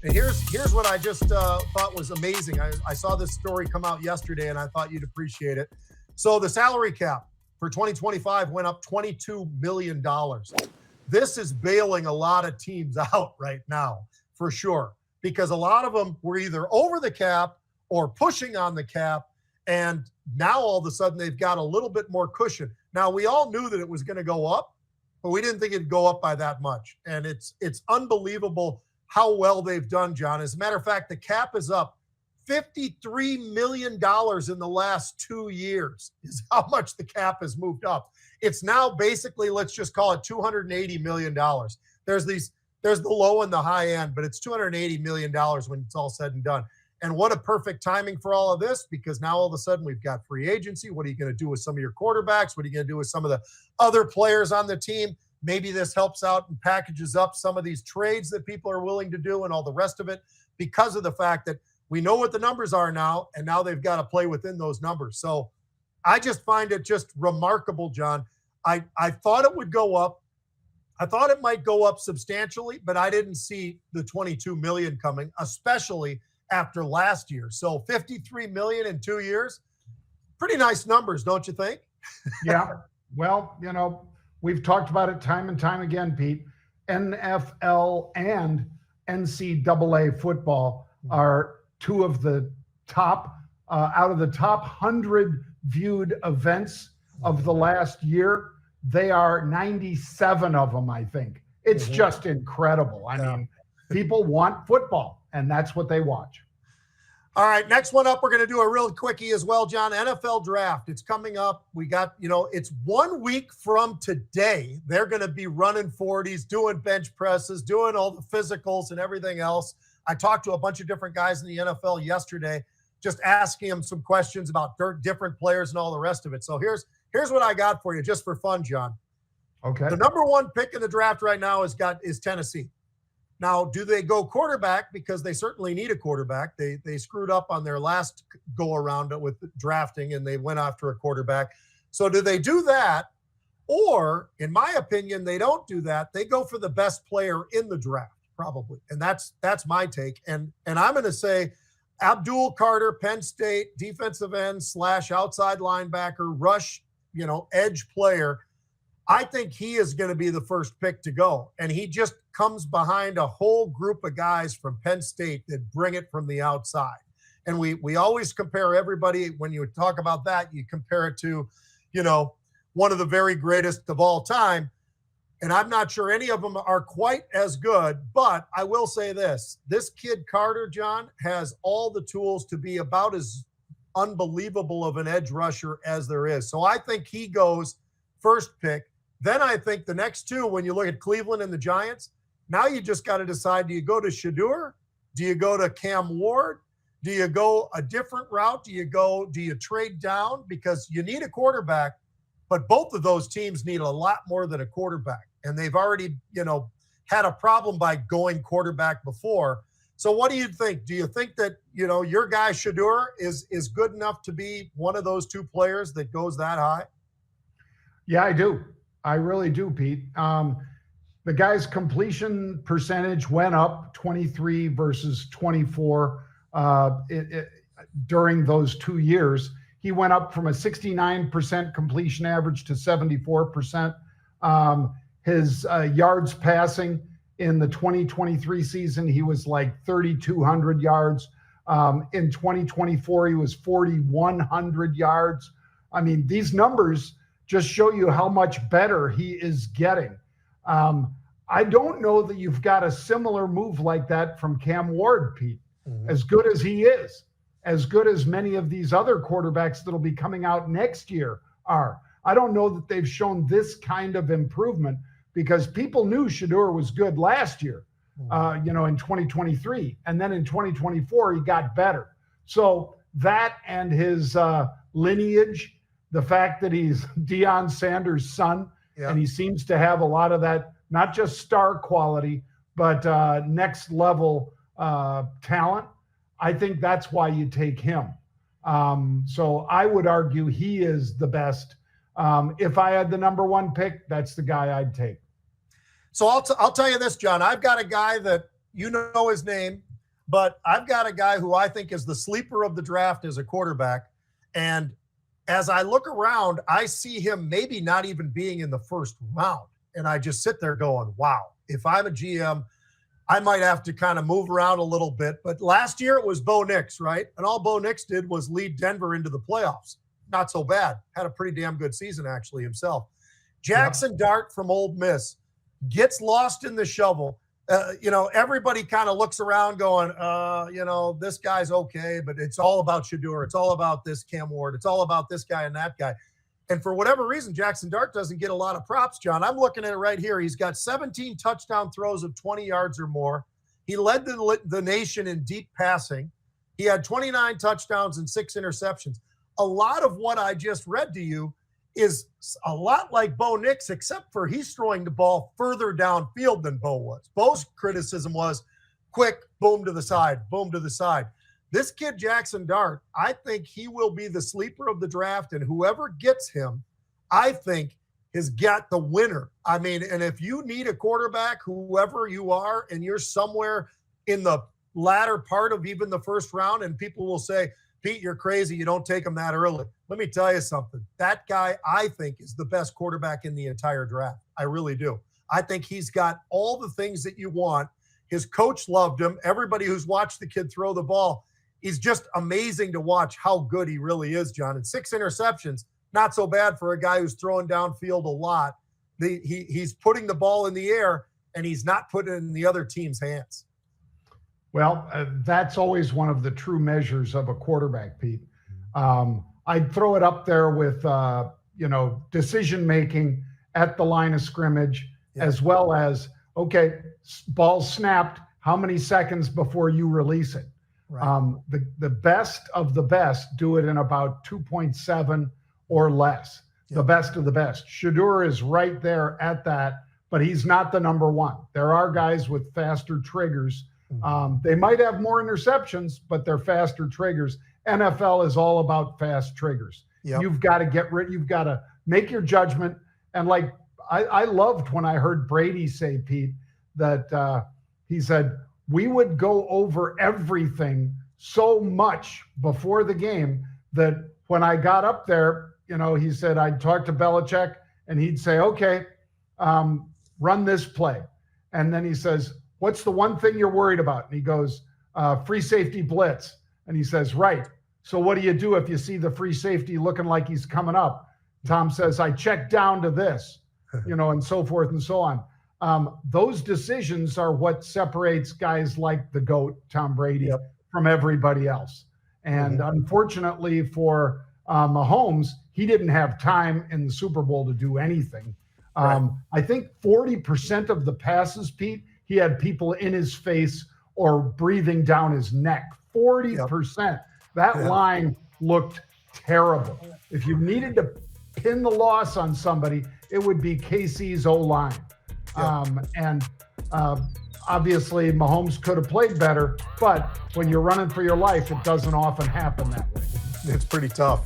And here's what I just thought was amazing. I saw this story come out yesterday, and I thought you'd appreciate it. So the salary cap for 2025 went up $22 million. This is bailing a lot of teams out right now, for sure, because a lot of them were either over the cap or pushing on the cap, and now all of a sudden they've got a little bit more cushion. Now, we all knew that it was going to go up, but we didn't think it'd go up by that much. And it's unbelievable how well they've done, John. As a matter of fact, the cap is up $53 million in the last 2 years is how much the cap has moved up. It's now basically, let's just call it $280 million. There's the low and the high end, but it's $280 million when it's all said and done. And what a perfect timing for all of this, because now all of a sudden we've got free agency. What are you going to do with some of your quarterbacks? What are you going to do with some of the other players on the team? Maybe this helps out and packages up some of these trades that people are willing to do and all the rest of it, because of the fact that we know what the numbers are now, and now they've got to play within those numbers. So I just find it just remarkable, John. I thought it would go up. I thought it might go up substantially, but I didn't see the 22 million coming, especially after last year. So 53 million in 2 years, pretty nice numbers, don't you think? Yeah. Well, we've talked about it time and time again, Pete. NFL and NCAA football are two of the top, out of the top 100 viewed events of the last year. They are 97 of them, I think. It's just incredible. I mean, people want football, and that's what they watch. All right, next one up, we're going to do a real quickie as well, John. NFL draft, it's coming up. We got, it's 1 week from today. They're going to be running 40s, doing bench presses, doing all the physicals and everything else. I talked to a bunch of different guys in the NFL yesterday, just asking them some questions about different players and all the rest of it. So here's what I got for you, just for fun, John. Okay. The number one pick in the draft right now is Tennessee. Now, do they go quarterback? Because they certainly need a quarterback. They screwed up on their last go-around with drafting, and they went after a quarterback. So do they do that? Or, in my opinion, they don't do that. They go for the best player in the draft, probably. And that's my take. And I'm going to say Abdul Carter, Penn State, defensive end / outside linebacker, rush, edge player. I think he is going to be the first pick to go. And he just comes behind a whole group of guys from Penn State that bring it from the outside. And we always compare everybody. When you talk about that, you compare it to, one of the very greatest of all time. And I'm not sure any of them are quite as good, but I will say this kid Carter, John, has all the tools to be about as unbelievable of an edge rusher as there is. So I think he goes first pick. Then I think the next two, when you look at Cleveland and the Giants, now you just got to decide, do you go to Shedeur? Do you go to Cam Ward? Do you go a different route? Do you trade down? Because you need a quarterback, but both of those teams need a lot more than a quarterback. And they've already, had a problem by going quarterback before. So what do you think? Do you think that, your guy Shedeur is good enough to be one of those two players that goes that high? Yeah, I do. I really do, Pete. The guy's completion percentage went up 23 versus 24 during those 2 years. He went up from a 69% completion average to 74%. His yards passing in the 2023 season, he was like 3,200 yards. In 2024, he was 4,100 yards. I mean, these numbers just show you how much better he is getting. I don't know that you've got a similar move like that from Cam Ward, Pete. Mm-hmm. As good as he is, as good as many of these other quarterbacks that'll be coming out next year are. I don't know that they've shown this kind of improvement, because people knew Shedeur was good last year, in 2023. And then in 2024, he got better. So that and his lineage, the fact that he's Deion Sanders' son, and he seems to have a lot of that, not just star quality, but next level talent. I think that's why you take him. So I would argue he is the best. If I had the number one pick, that's the guy I'd take. So I'll tell you this, John. I've got a guy that, you know his name, but I've got a guy who I think is the sleeper of the draft as a quarterback. And as I look around, I see him maybe not even being in the first round. And I just sit there going, wow, if I'm a GM, I might have to kind of move around a little bit. But last year it was Bo Nix, right? And all Bo Nix did was lead Denver into the playoffs. Not so bad. Had a pretty damn good season, actually, himself. Jackson Dart from Ole Miss gets lost in the shovel. Everybody kind of looks around going, this guy's okay, but it's all about Shedeur. It's all about this Cam Ward. It's all about this guy and that guy. And for whatever reason, Jackson Dart doesn't get a lot of props, John. I'm looking at it right here. He's got 17 touchdown throws of 20 yards or more. He led the nation in deep passing. He had 29 touchdowns and 6 interceptions. A lot of what I just read to you is a lot like Bo Nix, except for he's throwing the ball further downfield than Bo was. Bo's criticism was quick, boom to the side, boom to the side. This kid, Jackson Dart, I think he will be the sleeper of the draft, and whoever gets him, I think, has got the winner. I mean, and if you need a quarterback, whoever you are, and you're somewhere in the latter part of even the first round, and people will say, Pete, you're crazy. You don't take him that early. Let me tell you something. That guy, I think, is the best quarterback in the entire draft. I really do. I think he's got all the things that you want. His coach loved him. Everybody who's watched the kid throw the ball, he's just amazing to watch how good he really is, John. And 6 interceptions, not so bad for a guy who's throwing downfield a lot. He's putting the ball in the air, and he's not putting it in the other team's hands. Well, that's always one of the true measures of a quarterback, Pete. I'd throw it up there with, decision-making at the line of scrimmage, as well as, okay, ball snapped, how many seconds before you release it? Right. The best of the best do it in about 2.7 or less. Yep. The best of the best. Shedeur is right there at that, but he's not the number one. There are guys with faster triggers. They might have more interceptions, but they're faster triggers. NFL is all about fast triggers. Yep. You've got to you've got to make your judgment. And like, I loved when I heard Brady say, Pete, that he said, we would go over everything so much before the game that when I got up there, he said, I'd talk to Belichick and he'd say, okay, run this play. And then he says, what's the one thing you're worried about? And he goes, free safety blitz. And he says, right. So what do you do if you see the free safety looking like he's coming up? Tom says, I check down to this, and so forth and so on. Those decisions are what separates guys like the GOAT, Tom Brady, from everybody else. And unfortunately for Mahomes, he didn't have time in the Super Bowl to do anything. Right. I think 40% of the passes, Pete, he had people in his face or breathing down his neck. 40%. That line looked terrible. If you needed to pin the loss on somebody, it would be KC's O-line. Obviously, Mahomes could have played better, but when you're running for your life, it doesn't often happen that way. It's pretty tough.